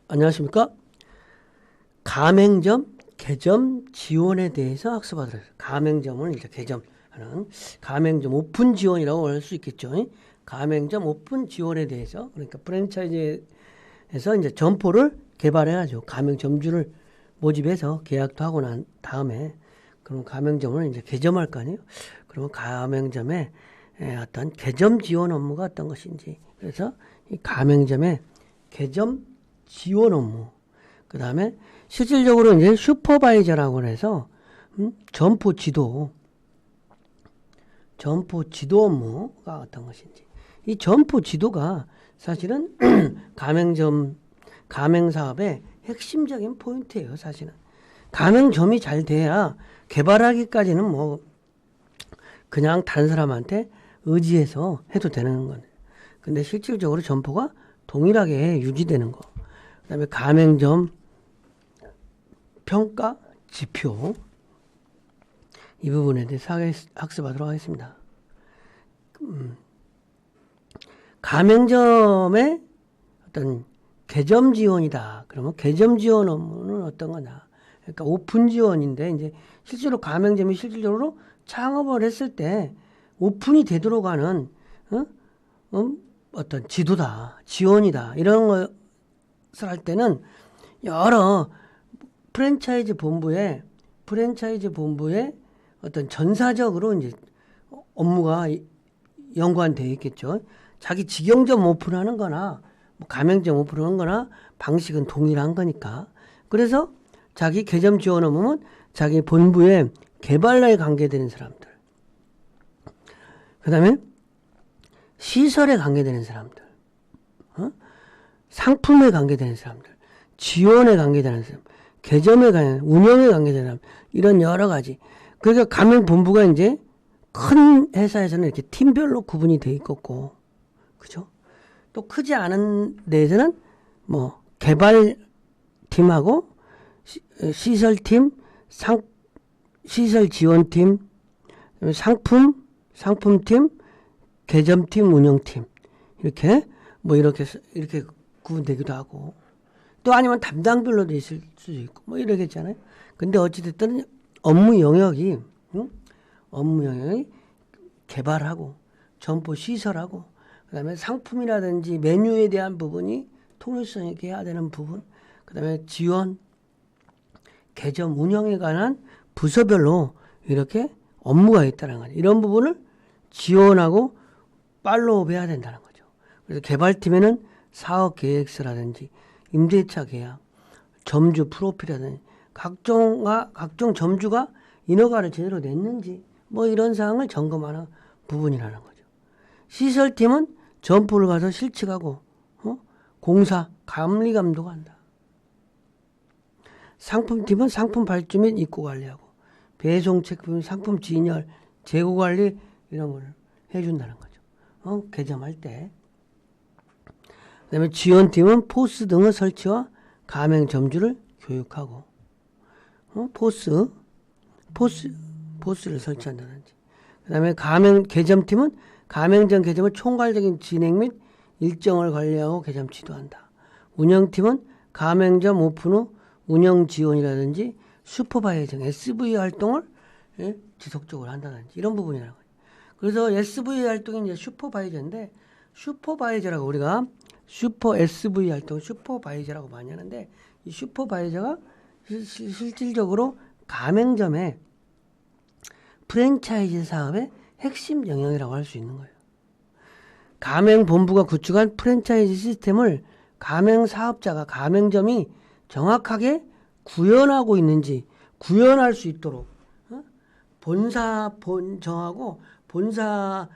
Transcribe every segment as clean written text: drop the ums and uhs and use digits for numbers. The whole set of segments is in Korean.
안녕하십니까? 가맹점, 개점 지원에 대해서 학습하도록 하겠습니다. 가맹점을 이제 개점하는 가맹점 오픈 지원이라고 할 수 있겠죠. 가맹점 오픈 지원에 대해서, 그러니까 프랜차이즈에서 이제 점포를 개발해야죠. 가맹점주를 모집해서 계약도 하고 난 다음에 그럼 가맹점을 이제 개점할 거 아니에요. 그러면 가맹점의 어떤 개점 지원 업무가 어떤 것인지, 그래서 이 가맹점의 개점 지원 업무, 그 다음에 실질적으로 이제 슈퍼바이저라고 해서 점포 지도 업무가 어떤 것인지, 이 점포 지도가 사실은 가맹사업의 핵심적인 포인트예요. 사실은 가맹점이 잘 돼야 개발하기까지는 뭐 그냥 다른 사람한테 의지해서 해도 되는 건데, 근데 실질적으로 점포가 동일하게 유지되는 거, 그 다음에 가맹점 평가 지표, 이 부분에 대해서 학습하도록 하겠습니다. 가맹점의 어떤 개점 지원이다. 그러면 개점 지원 업무는 어떤 거냐? 그러니까 오픈 지원인데, 이제 실제로 가맹점이 실질적으로 창업을 했을 때 오픈이 되도록 하는 어떤 지도다, 지원이다, 이런 것을 할 때는 여러 프랜차이즈 본부의 어떤 전사적으로 이제 업무가 연관되어 있겠죠. 자기 직영점 오픈하는 거나 뭐 가맹점 오픈하는 거나 방식은 동일한 거니까. 그래서 자기 개점 지원 업무는 자기 본부의 개발에 관계되는 사람들, 그 다음에 시설에 관계되는 사람들, 상품에 관계되는 사람들, 지원에 관계되는 사람, 개점에 관계되는, 운영에 관계되는 사람, 이런 여러 가지. 그러니까 가맹 본부가 이제 큰 회사에서는 이렇게 팀별로 구분이 돼 있고, 그죠? 또 크지 않은 데에서는 뭐 개발팀하고 시설팀, 시설 지원팀, 상품팀, 개점팀, 운영팀, 이렇게 구분되기도 하고, 또 아니면 담당별로도 있을 수도 있고, 뭐 이러겠잖아요. 근데 어찌됐든 업무 영역이 개발하고, 점포 시설하고, 그 다음에 상품이라든지 메뉴에 대한 부분이 통일성 있게 해야 되는 부분, 그 다음에 지원, 개점, 운영에 관한 부서별로 이렇게 업무가 있다는 거죠. 이런 부분을 지원하고 팔로우업 해야 된다는 거죠. 그래서 개발팀에는 사업 계획서라든지 임대차 계약, 점주 프로필이라든지 각종 점주가 인허가를 제대로 냈는지 뭐 이런 사항을 점검하는 부분이라는 거죠. 시설팀은 점포를 가서 실측하고 공사, 감리 감독한다. 상품팀은 상품 발주 및 입고 관리하고, 배송 체크팀 상품 진열, 재고 관리 이런 걸 해준다는 거죠. 개점할 때. 그다음에 지원팀은 포스 등의 설치와 가맹 점주를 교육하고, 포스를 설치한다든지. 그다음에 개점팀은 가맹점 개점의 총괄적인 진행 및 일정을 관리하고 개점 지도한다. 운영팀은 가맹점 오픈 후 운영 지원이라든지 슈퍼바이징, SV 활동을 지속적으로 한다든지 이런 부분이라는 거예요. 그래서 SV 활동이 이제 슈퍼바이저인데, 슈퍼바이저라고 우리가 슈퍼 SV 활동, 슈퍼바이저라고 많이 하는데, 이 슈퍼바이저가 실질적으로 가맹점의 프랜차이즈 사업의 핵심 영역이라고 할 수 있는 거예요. 가맹 본부가 구축한 프랜차이즈 시스템을 가맹 사업자가 가맹점이 정확하게 구현하고 있는지, 구현할 수 있도록 정하고 본사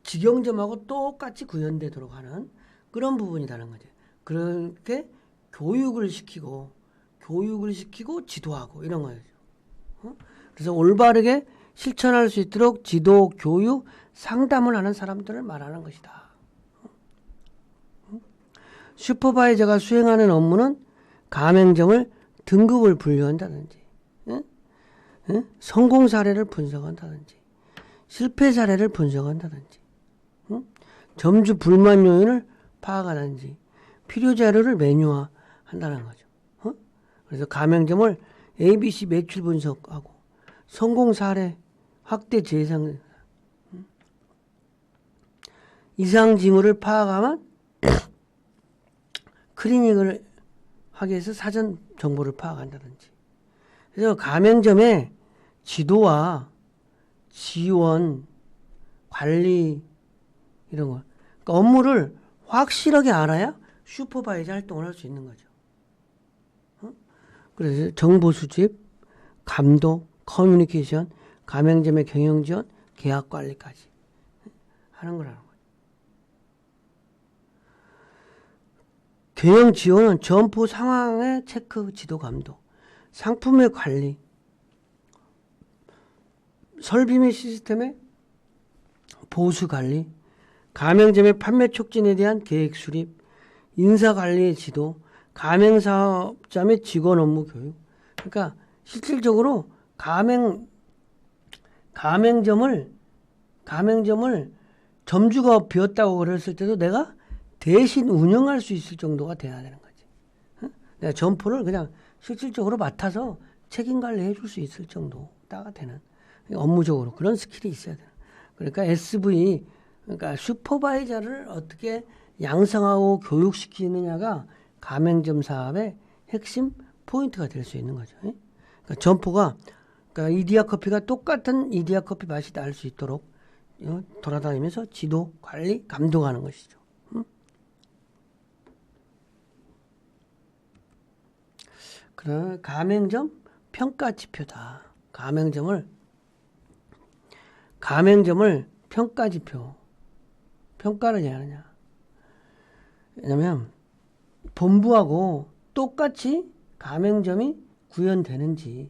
직영점하고 똑같이 구현되도록 하는 그런 부분이라는 거죠. 그렇게 교육을 시키고 지도하고 이런 거죠. 그래서 올바르게 실천할 수 있도록 지도, 교육, 상담을 하는 사람들을 말하는 것이다. 슈퍼바이저가 수행하는 업무는 가맹점을 등급을 분류한다든지, 성공 사례를 분석한다든지, 실패 사례를 분석한다든지, 점주 불만 요인을 파악하든지, 필요 자료를 메뉴화한다든지, 한다는 거죠. 그래서 가맹점을 ABC 매출 분석하고 성공 사례 확대 재생 이상 징후를 파악하면 클리닉을 하기 위해서 사전 정보를 파악한다든지. 그래서 가맹점의 지도와 지원, 관리 이런 거. 그러니까 업무를 확실하게 알아야 슈퍼바이저 활동을 할 수 있는 거죠. 그래서 정보 수집, 감독, 커뮤니케이션, 가맹점의 경영 지원, 계약 관리까지 하는 거라는 거죠. 경영 지원은 점포 상황의 체크, 지도, 감독, 상품의 관리, 설비 및 시스템의 보수 관리, 가맹점의 판매 촉진에 대한 계획 수립, 인사 관리의 지도, 가맹사업자 및 직원 업무 교육. 그러니까 실질적으로 가맹점을 점주가 비었다고 그랬을 때도 내가 대신 운영할 수 있을 정도가 돼야 되는 거지. 내가 점포를 그냥 실질적으로 맡아서 책임 관리해 줄 수 있을 정도가 되는 업무적으로 그런 스킬이 있어야 돼요. 그러니까 SV, 그러니까 슈퍼바이저를 어떻게 양성하고 교육시키느냐가 가맹점 사업의 핵심 포인트가 될 수 있는 거죠. 그러니까 점포가 그러니까 이디야 커피가 똑같은 이디야 커피 맛이 날 수 있도록 돌아다니면서 지도, 관리, 감독하는 것이죠. 그러나 가맹점 평가 지표다. 가맹점을 평가 지표. 평가를 해야 하느냐. 왜냐면 본부하고 똑같이 가맹점이 구현되는지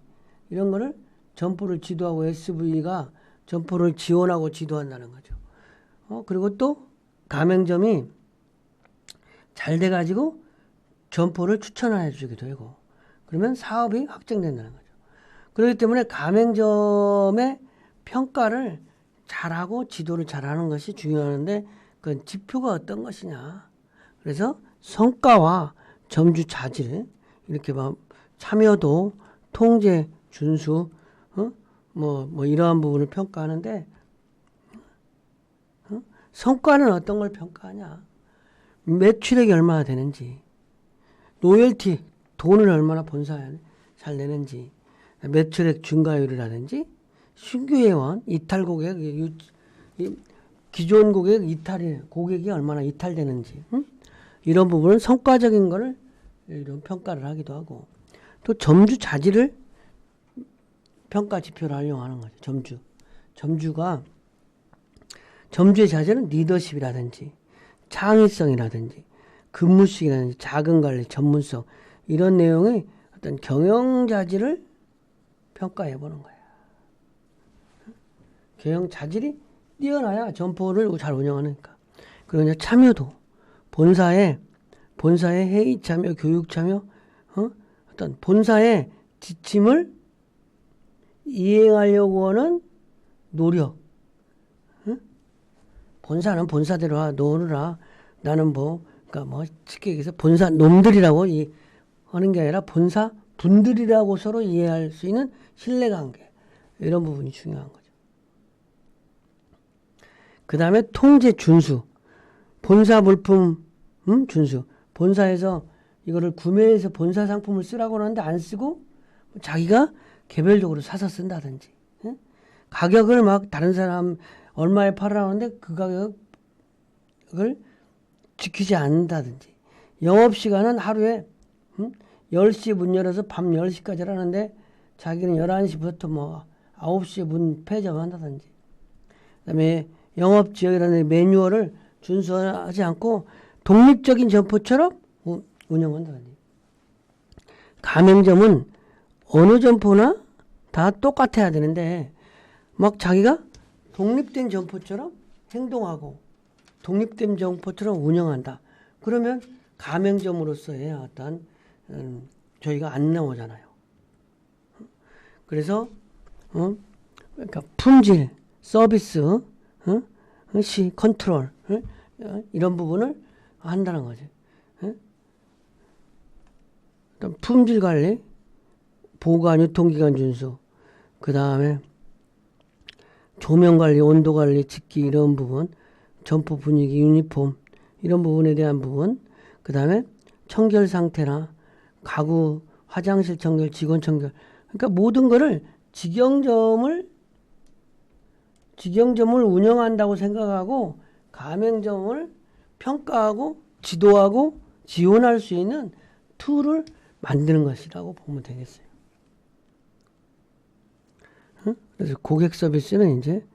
이런 거를 점포를 지도하고 SV가 점포를 지원하고 지도한다는 거죠. 그리고 또 가맹점이 잘 돼가지고 점포를 추천해 주기도 하고 그러면 사업이 확정된다는 거죠. 그렇기 때문에 가맹점의 평가를 잘하고 지도를 잘하는 것이 중요한데 그 지표가 어떤 것이냐. 그래서 성과와 점주 자질 이렇게 막 참여도, 통제, 준수, 뭐 이러한 부분을 평가하는데 성과는 어떤 걸 평가하냐. 매출액이 얼마나 되는지, 로열티 돈을 얼마나 본사에 잘 내는지, 매출액 증가율이라든지 신규 회원, 이탈 고객, 기존 고객 고객이 얼마나 이탈되는지 이런 부분은 성과적인 거를 이런 평가를 하기도 하고 또 점주 자질을 평가 지표로 활용하는 거죠. 점주의 자질은 리더십이라든지 창의성이라든지 근무식이라든지 자금관리, 전문성 이런 내용의 어떤 경영 자질을 평가해 보는 거야. 경영 자질이 뛰어나야 점포를 잘 운영하니까. 그리고 이제 참여도, 본사의 회의 참여, 교육 참여, 어떤 본사의 지침을 이행하려고 하는 노력. 본사는 본사대로 노느라 나는 그러니까 쉽게 얘기해서 본사 놈들이라고 하는 게 아니라 본사 분들이라고 서로 이해할 수 있는 신뢰관계. 이런 부분이 중요한 거죠. 그 다음에 통제 준수. 본사 물품 준수. 본사에서 이거를 구매해서 본사 상품을 쓰라고 하는데 안 쓰고 자기가 개별적으로 사서 쓴다든지. 가격을 막 다른 사람 얼마에 팔으라는데 그 가격을 지키지 않는다든지. 영업시간은 하루에 10시에 문 열어서 밤 10시까지 하는데 자기는 11시부터 9시에 문 폐점한다든지. 그 다음에 영업지역이라는 매뉴얼을 준수하지 않고 독립적인 점포처럼 운영한다든지. 가맹점은 어느 점포나 다 똑같아야 되는데 막 자기가 독립된 점포처럼 행동하고 독립된 점포처럼 운영한다. 그러면 가맹점으로서의 어떤 저희가 안 나오잖아요. 그래서 그러니까 품질, 서비스, 컨트롤 이런 부분을 한다는 거죠. 품질 관리, 보관, 유통기간 준수, 그 다음에 조명 관리, 온도 관리, 집기 이런 부분, 점포 분위기, 유니폼 이런 부분에 대한 부분, 그 다음에 청결 상태나 가구, 화장실 청결, 직원 청결, 그러니까 모든 거를 직영점을 운영한다고 생각하고 가맹점을 평가하고 지도하고 지원할 수 있는 툴을 만드는 것이라고 보면 되겠어요. 응? 그래서 고객 서비스는 이제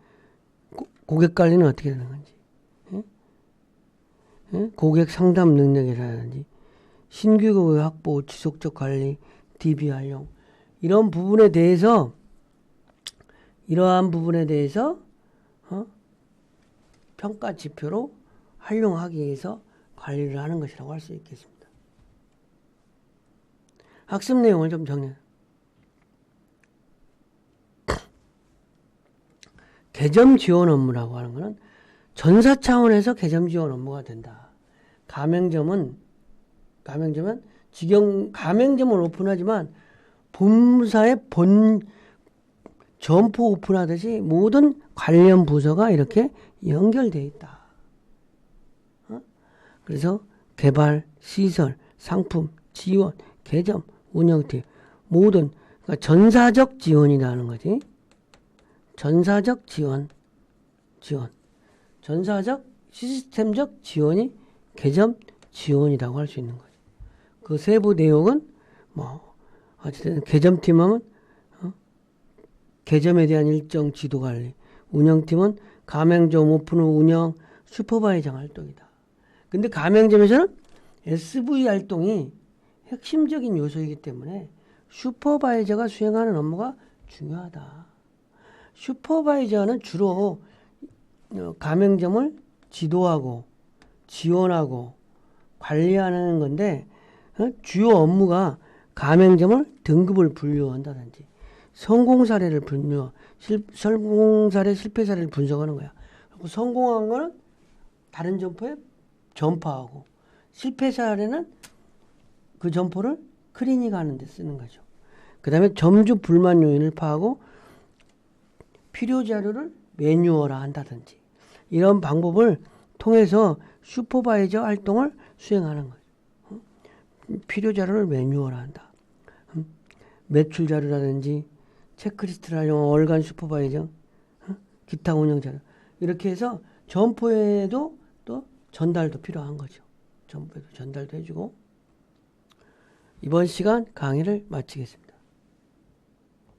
고객 관리는 어떻게 되는 건지, 응? 응? 고객 상담 능력이라든지 신규 고객 확보, 지속적 관리, DB 활용 이러한 부분에 대해서 평가 지표로 활용하기 위해서 관리를 하는 것이라고 할 수 있겠습니다. 학습 내용을 좀 정리해요. 개점 지원 업무라고 하는 것은 전사 차원에서 개점 지원 업무가 된다. 가맹점은 가맹점을 오픈하지만 본사의 점포 오픈하듯이 모든 관련 부서가 이렇게 연결되어 있다. 그래서 개발, 시설, 상품, 지원, 개점, 운영팀 모든 그러니까 전사적 지원이라는 거지. 전사적 지원, 전사적 시스템적 지원이 개점 지원이라고 할 수 있는 거죠. 그 세부 내용은 어쨌든 개점팀은 개점에 대한 일정 지도 관리, 운영팀은 가맹점 오픈 후 운영 슈퍼바이저 활동이다. 근데 가맹점에서는 SV 활동이 핵심적인 요소이기 때문에 슈퍼바이저가 수행하는 업무가 중요하다. 슈퍼바이저는 주로 가맹점을 지도하고 지원하고 관리하는 건데 주요 업무가 가맹점을 등급을 분류한다든지 성공 사례 실패 사례를 분석하는 거야. 그리고 성공한 거는 다른 점포에 전파하고 실패 사례는 그 점포를 클리닝하는 데 쓰는 거죠. 그 다음에 점주 불만 요인을 파악하고 필요 자료를 매뉴얼화 한다든지 이런 방법을 통해서 슈퍼바이저 활동을 수행하는 거죠. 필요 자료를 매뉴얼화 한다. 매출 자료라든지 체크리스트를 활용한 월간 슈퍼바이저, 기타 운영 자료 이렇게 해서 점포에도 또 전달도 필요한 거죠. 점포에도 전달도 해주고 이번 시간 강의를 마치겠습니다.